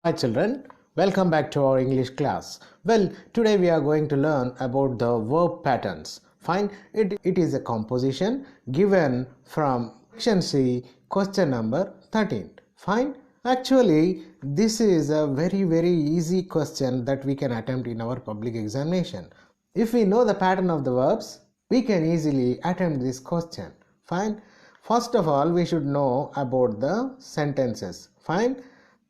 Hi children, welcome back to our English class. Well, today we are going to learn about the verb patterns. Fine, it is a composition given from section C, question number 13. Fine, actually this is a very easy question that we can attempt in our public examination. If we know the pattern of the verbs, we can easily attempt this question. Fine, first of all we should know about the sentences. Fine,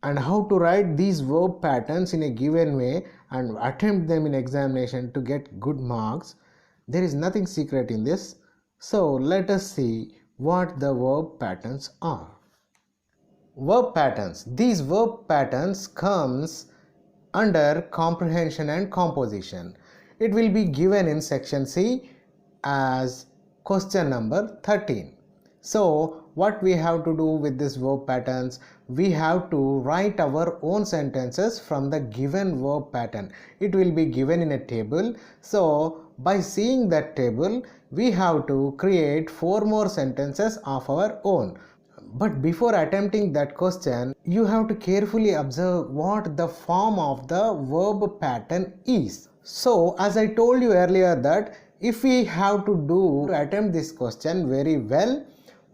and how to write these verb patterns in a given way and attempt them in examination to get good marks. There is nothing secret in this. So let us see what the verb patterns are. Verb patterns. These verb patterns comes under comprehension and composition. It will be given in section C as question number 13. So what we have to do with this verb patterns, we have to write our own sentences from the given verb pattern. It will be given in a table. So by seeing that table, we have to create 4 more sentences of our own. But before attempting that question, you have to carefully observe what the form of the verb pattern is. So as I told you earlier that if we have to attempt this question very well,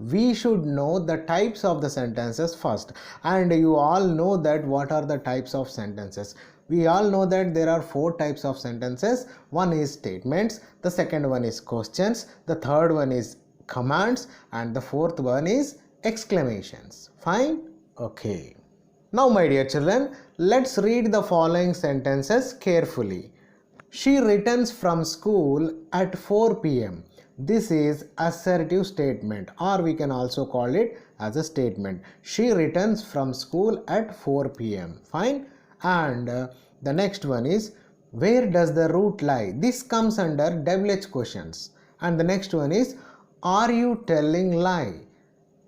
we should know the types of the sentences first. And you all know that what are the types of sentences. We all know that there are 4 types of sentences. One is statements, the second one is questions, the third one is commands, and the fourth one is exclamations. Fine? Okay. Now my dear children, let's read the following sentences carefully. She returns from school at 4 p.m. This is assertive statement, or we can also call it as a statement. She returns from school at 4 p.m. Fine. And the next one is, where does the route lie? This comes under double-H questions. And the next one is, are you telling lie?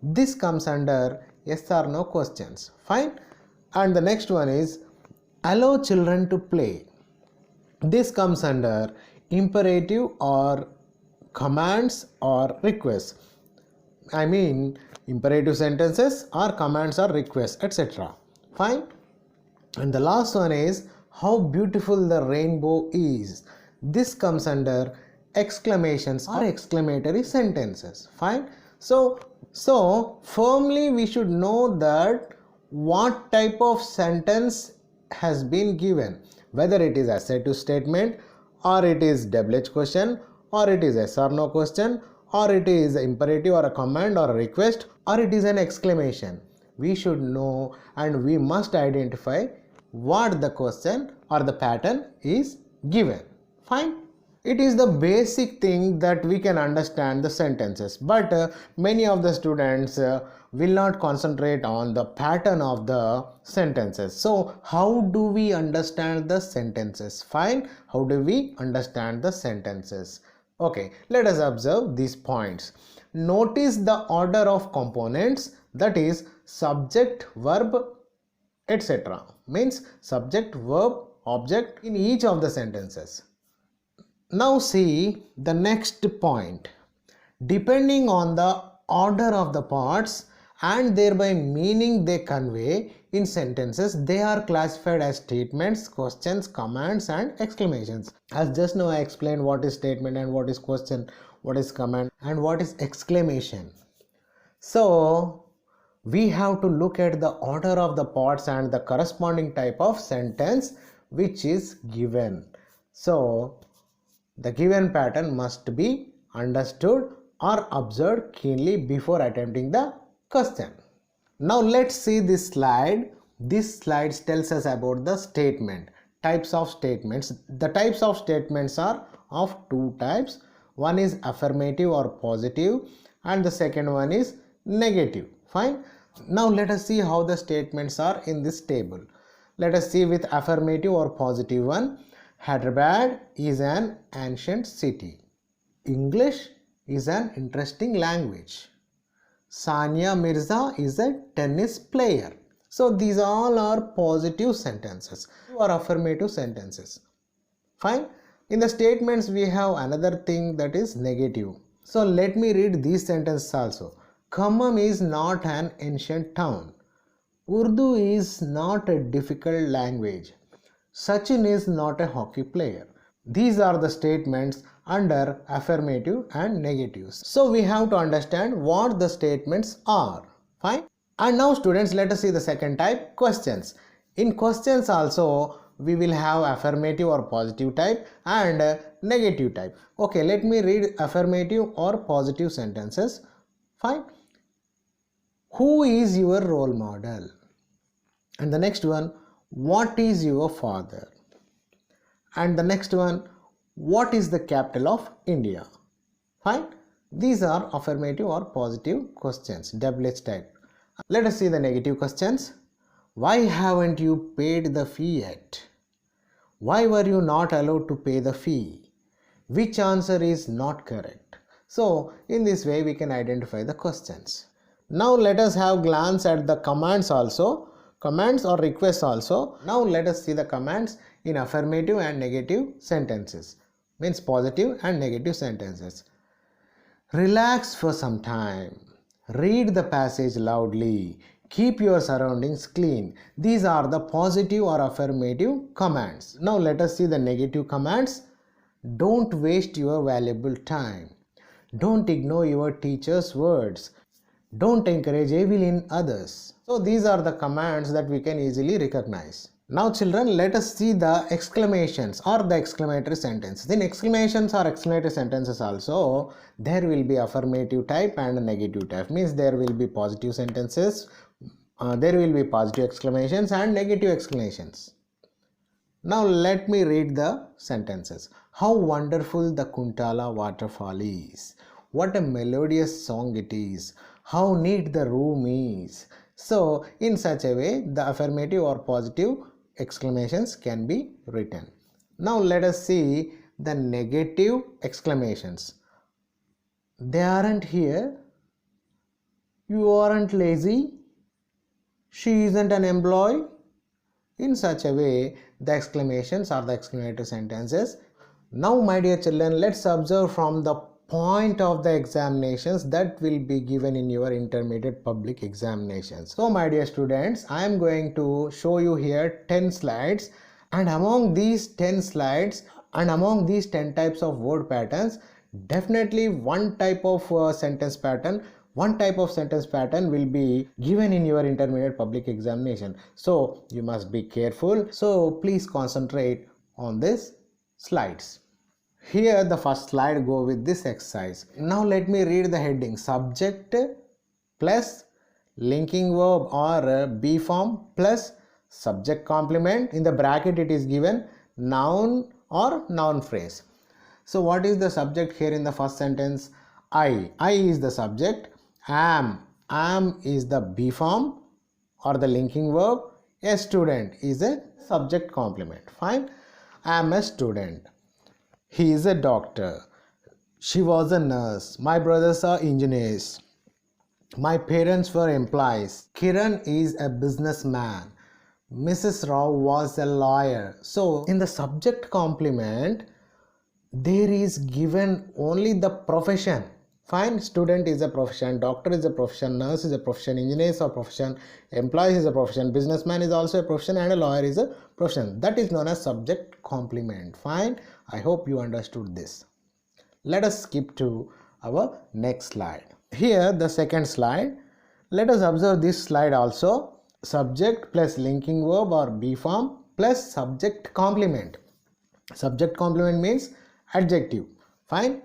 This comes under yes or no questions. Fine. And the next one is, allow children to play. This comes under imperative or commands or requests. I mean imperative sentences or commands or requests, etc. Fine. And the last one is, how beautiful the rainbow is. This comes under exclamations or exclamatory sentences. Fine. So firmly we should know that what type of sentence has been given, whether it is assertive statement, or it is double-H question, or it is yes or no question, or it is imperative or a command or a request, or it is an exclamation. We should know and we must identify what the question or the pattern is given. Fine. It is the basic thing that we can understand the sentences, but many of the students will not concentrate on the pattern of the sentences. So how do we understand the sentences? Fine. How do we understand the sentences? Okay, let us observe these points. Notice the order of components, that is subject, verb, etc. Means subject, verb, object in each of the sentences. Now see the next point. Depending on the order of the parts and thereby meaning they convey in sentences, they are classified as statements, questions, commands and exclamations. As just now I explained what is statement and what is question, what is command and what is exclamation. So we have to look at the order of the parts and the corresponding type of sentence which is given. So the given pattern must be understood or observed keenly before attempting the question. Now let's see this slide. This slide tells us about the statement, types of statements. The types of statements are of 2 types. One is affirmative or positive and the second one is negative. Fine. Now let us see how the statements are in this table. Let us see with affirmative or positive one. Hyderabad is an ancient city. English is an interesting language. Sania Mirza is a tennis player. So these all are positive sentences or affirmative sentences. Fine. In the statements we have another thing, that is negative. So let me read these sentences also. Khammam is not an ancient town. Urdu is not a difficult language. Sachin is not a hockey player. These are the statements under affirmative and negatives. So we have to understand what the statements are. Fine. And now students, let us see the second type, questions. In questions also we will have affirmative or positive type and negative type. Okay, let me read affirmative or positive sentences. Fine. Who is your role model? And the next one, what is your father? And the next one, what is the capital of India? Fine. These are affirmative or positive questions, double-edged type. Let us see the negative questions. Why haven't you paid the fee yet? Why were you not allowed to pay the fee? Which answer is not correct? So in this way we can identify the questions. Now let us have glance at the commands also. Commands or requests also. Now let us see the commands in affirmative and negative sentences. Means positive and negative sentences. Relax for some time. Read the passage loudly. Keep your surroundings clean. These are the positive or affirmative commands. Now let us see the negative commands. Don't waste your valuable time. Don't ignore your teacher's words. Don't encourage evil in others. So these are the commands that we can easily recognize. Now children, let us see the exclamations or the exclamatory sentences. In exclamations or exclamatory sentences also, there will be affirmative type and negative type. Means there will be positive sentences, there will be positive exclamations and negative exclamations. Now let me read the sentences. How wonderful the Kuntala waterfall is. What a melodious song it is. How neat the room is. So in such a way the affirmative or positive exclamations can be written. Now let us see the negative exclamations. They aren't here. You aren't lazy. She isn't an employee. In such a way the exclamations are the exclamatory sentences. Now my dear children, let's observe from the point of the examinations that will be given in your intermediate public examinations. So my dear students, I am going to show you here 10 slides, and among these 10 slides and among these 10 types of word patterns, definitely one type of sentence pattern will be given in your intermediate public examination. So you must be careful. So please concentrate on these slides. Here the first slide go with this exercise. Now let me read the heading. Subject plus linking verb or be form plus subject complement. In the bracket it is given noun or noun phrase. So what is the subject here in the first sentence? I is the subject. Am is the be form or the linking verb. A student is a subject complement. Fine. I am a student. He is a doctor. She was a nurse. My brothers are engineers. My parents were employees. Kiran is a businessman. Mrs. Rao was a lawyer. So in the subject complement there is given only the profession. Fine. Student is a profession, doctor is a profession, nurse is a profession, engineer is a profession, employee is a profession, businessman is also a profession, and a lawyer is a profession. That is known as subject complement. Fine. I hope you understood this. Let us skip to our next slide. Here the second slide. Let us observe this slide also. Subject plus linking verb or be form plus subject complement. Subject complement means adjective. Fine.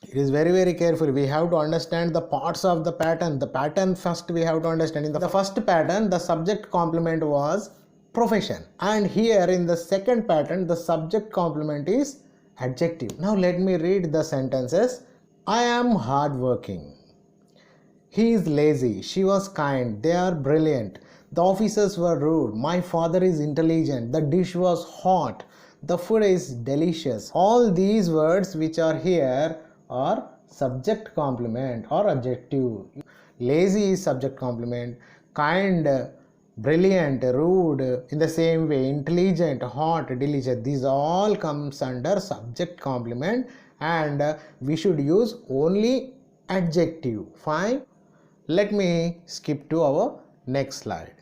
It is very careful. We have to understand the parts of the pattern. The pattern first we have to understand. In the first pattern the subject complement was profession, and here in the second pattern the subject complement is adjective. Now let me read the sentences. I am hardworking. He is lazy. She was kind. They are brilliant. The officers were rude. My father is intelligent. The dish was hot. The food is delicious. All these words which are here are subject complement or adjective. Lazy is subject complement. Kind, brilliant, rude, in the same way intelligent, hot, delicious, these all comes under subject complement, and we should use only adjective. Fine. Let me skip to our next slide.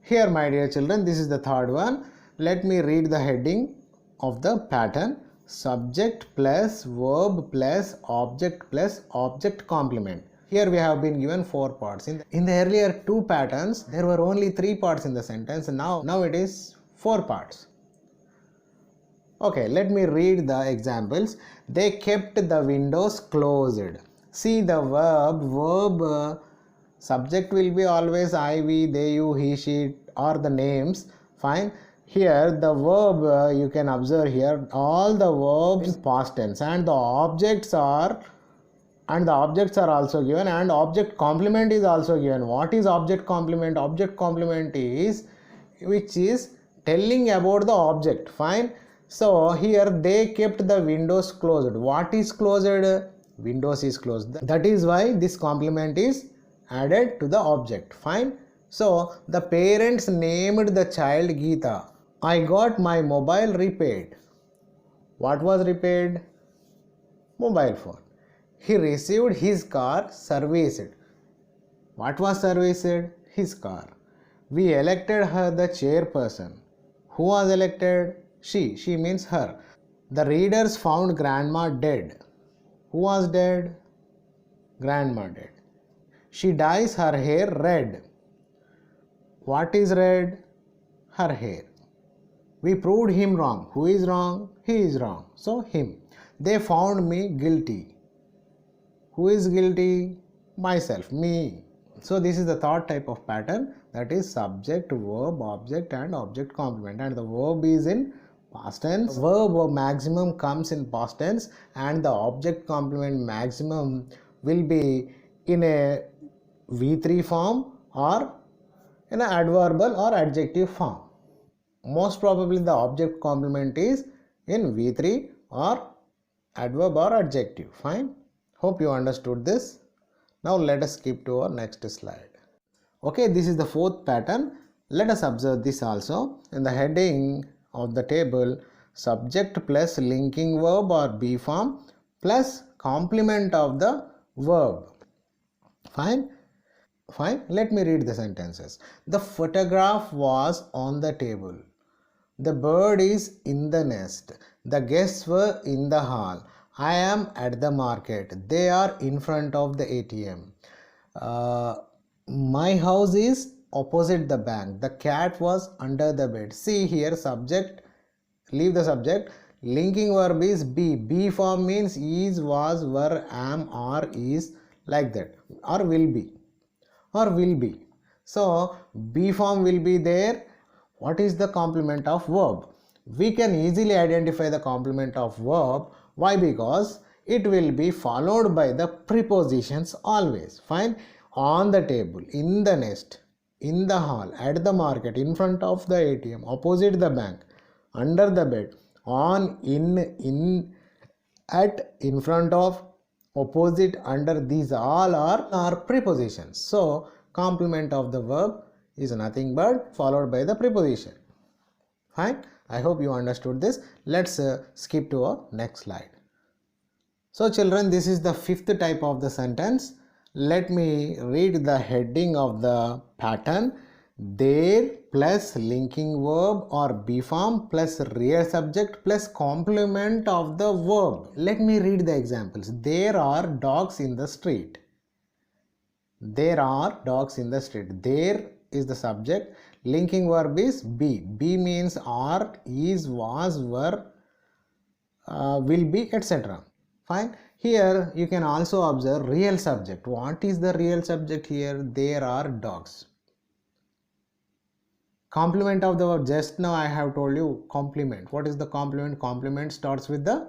Here, my dear children, this is the third one. Let me read the heading of the pattern. Subject plus verb plus object complement. Here we have been given 4 parts. In the earlier 2 patterns, there were only 3 parts in the sentence. Now it is 4 parts. Okay, let me read the examples. They kept the windows closed. See the verb subject will be always I, we, they, you, he, she, or the names. Fine. Here the verb you can observe here all the verbs in past tense, and the objects are also given, and object complement is also given. What is object complement? Object complement is which is telling about the object. Fine. So here they kept the windows closed. What is closed? Windows is closed. That is why this complement is added to the object. Fine. So the parents named the child Geeta. I got my mobile repaired. What was repaired? Mobile phone. He received his car serviced. What was serviced? His car. We elected her the chairperson. Who was elected? She. She means her. The readers found grandma dead. Who was dead? Grandma dead. She dyes her hair red. What is red? Her hair. We proved him wrong. Who is wrong? He is wrong. So him. They found me guilty. Who is guilty? Myself, me. So this is the third type of pattern, that is subject, verb, object and object complement. And the verb is in past tense. The verb maximum comes in past tense, and the object complement maximum will be in a V3 form or in an adverbial or adjective form. Most probably the object complement is in V3 or adverb or adjective. Fine. Hope you understood this. Now let us skip to our next slide. Okay, this is the fourth pattern. Let us observe this also. In the heading of the table, subject plus linking verb or be form plus complement of the verb. Fine. Fine. Let me read the sentences. The photograph was on the table. The bird is in the nest. The guests were in the hall. I am at the market. They are in front of the ATM. My house is opposite the bank. The cat was under the bed. See here, subject, leave the subject. Linking verb is be. Be form means is, was, were, am, or is, like that, or will be. So be form will be there. What is the complement of verb? We can easily identify the complement of verb. Why? Because it will be followed by the prepositions always. Fine. On the table, in the nest, in the hall, at the market, in front of the ATM, opposite the bank, under the bed, on, in, at, in front of, opposite, under, these all are prepositions. So complement of the verb is nothing but followed by the preposition. Fine. I hope you understood this. Let's skip to our next slide. So children, this is the fifth type of the sentence. Let me read the heading of the pattern. There plus linking verb or be form plus real subject plus complement of the verb. Let me read the examples. There are dogs in the street. There are dogs in the street. There is the subject. Linking verb is be. Be means are, is, was, were, will be, etc. Fine. Here you can also observe real subject. What is the real subject here? There are dogs. Complement of the verb, just now I have told you complement. What is the complement? Complement starts with the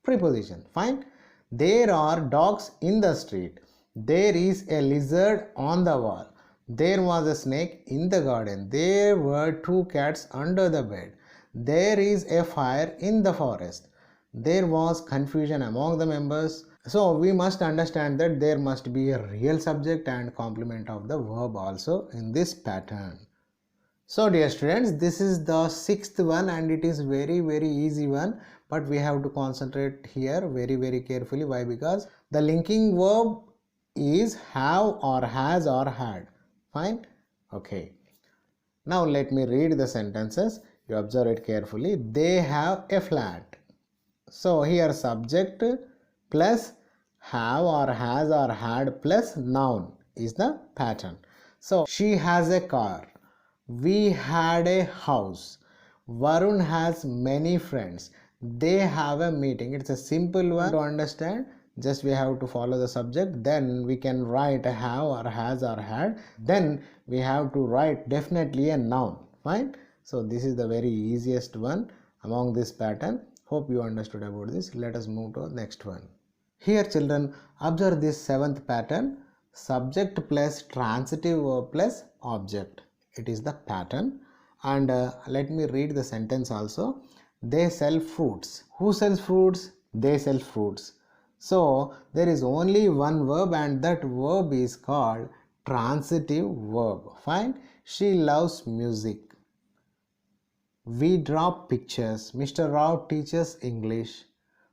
preposition. Fine. There are dogs in the street. There is a lizard on the wall. There was a snake in the garden. There were 2 cats under the bed. There is a fire in the forest. There was confusion among the members. So we must understand that there must be a real subject and complement of the verb also in this pattern. So dear students, this is the sixth one and it is very easy one, but we have to concentrate here very carefully. Why? Because the linking verb is have or has or had. Fine. Okay. Now let me read the sentences. You observe it carefully. They have a flat. So here subject plus have or has or had plus noun is the pattern. So she has a car. We had a house. Varun has many friends. They have a meeting. It's a simple one to understand. Just we have to follow the subject. Then we can write a have or has or had. Then we have to write definitely a noun. Fine. So this is the very easiest one among this pattern. Hope you understood about this. Let us move to the next one. Here children, observe this seventh pattern. Subject plus transitive verb plus object. It is the pattern. And let me read the sentence also. They sell fruits. Who sells fruits? They sell fruits. So there is only one verb and that verb is called transitive verb. Fine. She loves music. We draw pictures. Mr. Rao teaches English.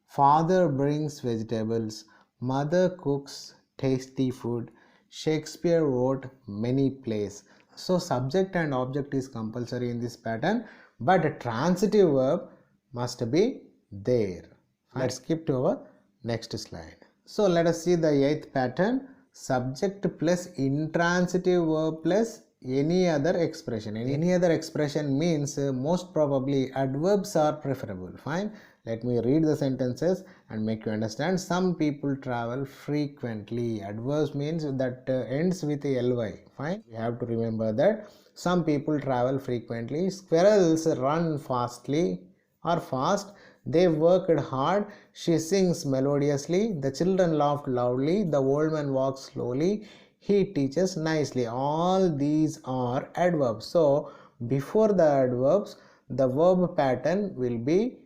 Father brings vegetables. Mother cooks tasty food. Shakespeare wrote many plays. So subject and object is compulsory in this pattern, but a transitive verb must be there. Let's skip to our next slide. So let us see the eighth pattern. Subject plus intransitive verb plus any other expression. Any other expression means most probably adverbs are preferable. Fine. Let me read the sentences and make you understand. Some people travel frequently. Adverbs means that ends with a ly. Fine. You have to remember that. Some people travel frequently. Squirrels run fastly or fast. They worked hard. She sings melodiously. The children laughed loudly. The old man walks slowly. He teaches nicely. All these are adverbs. So before the adverbs, the verb pattern will be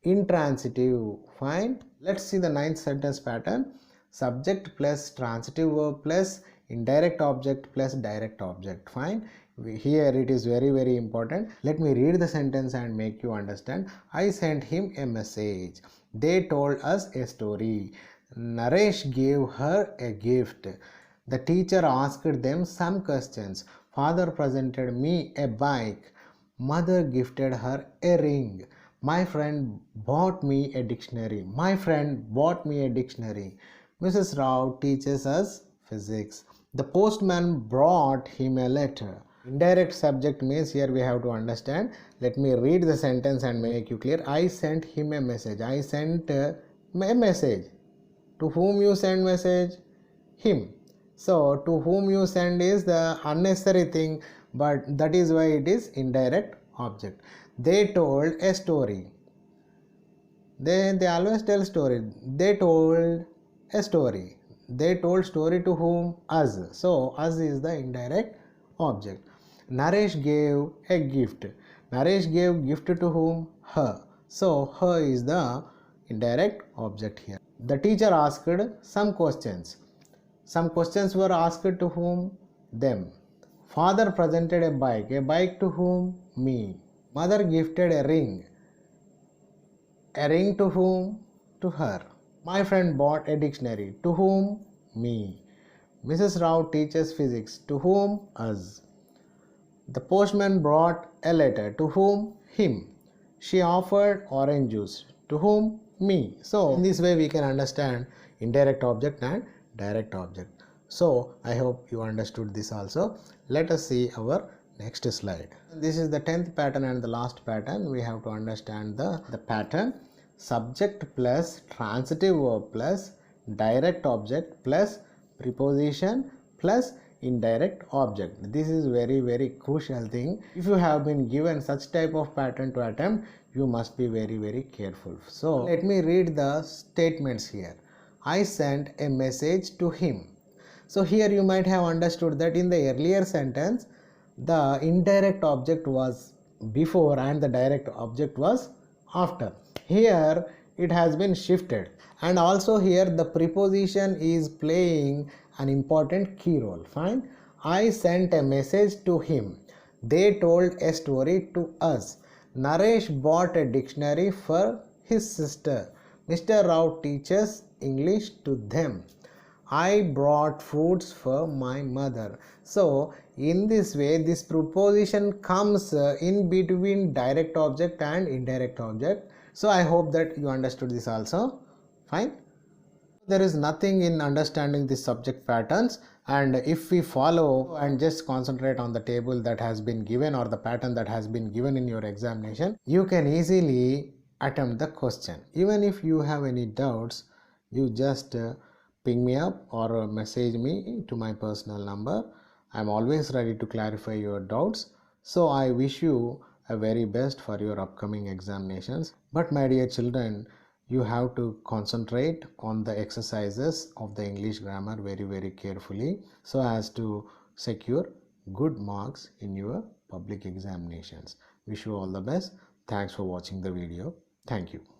intransitive. Fine. Let's see the ninth sentence pattern. Subject plus transitive verb plus indirect object plus direct object. Fine. Here it is very important. Let me read the sentence and make you understand. I sent him a message. They told us a story. Naresh gave her a gift. The teacher asked them some questions. Father presented me a bike. Mother gifted her a ring. My friend bought me a dictionary. My friend bought me a dictionary. Mrs. Rao teaches us physics. The postman brought him a letter. Indirect subject means here we have to understand. Let me read the sentence and make you clear. I sent him a message. I sent a message. To whom you send message? Him. So to whom you send is the unnecessary thing, but that is why it is indirect object. They told a story. They always tell story. They told a story. They told story to whom? Us. So us is the indirect object. Naresh gave a gift. Naresh gave gift to whom? Her. So her is the indirect object here. The teacher asked some questions. Some questions were asked to whom? Them. Father presented a bike. A bike to whom? Me. Mother gifted a ring. A ring to whom? To her. My friend bought a dictionary. To whom? Me. Mrs. Rao teaches physics. To whom? Us. The postman brought a letter. To whom? Him. She offered orange juice. To whom? Me. So in this way we can understand indirect object and direct object. So I hope you understood this also. Let us see our next slide. This is the 10th pattern and the last pattern. We have to understand the pattern. Subject plus transitive verb plus direct object plus preposition plus indirect object. This is very crucial thing. If you have been given such type of pattern to attempt, you must be very careful. So let me read the statements here. I sent a message to him. So here you might have understood that in the earlier sentence the indirect object was before and the direct object was after. Here it has been shifted, and also here the preposition is playing an important key role. Fine. I sent a message to him. They told a story to us. Naresh bought a dictionary for his sister. Mr. Rao teaches English to them. I brought fruits for my mother. So in this way, this preposition comes in between direct object and indirect object. So I hope that you understood this also. Fine. There is nothing in understanding the subject patterns, and if we follow and just concentrate on the table that has been given or the pattern that has been given in your examination, you can easily attempt the question. Even if you have any doubts, you just ping me up or message me to my personal number. I'm always ready to clarify your doubts. So I wish you a very best for your upcoming examinations. But my dear children, you have to concentrate on the exercises of the English grammar very carefully so as to secure good marks in your public examinations. Wish you all the best. Thanks for watching the video. Thank you.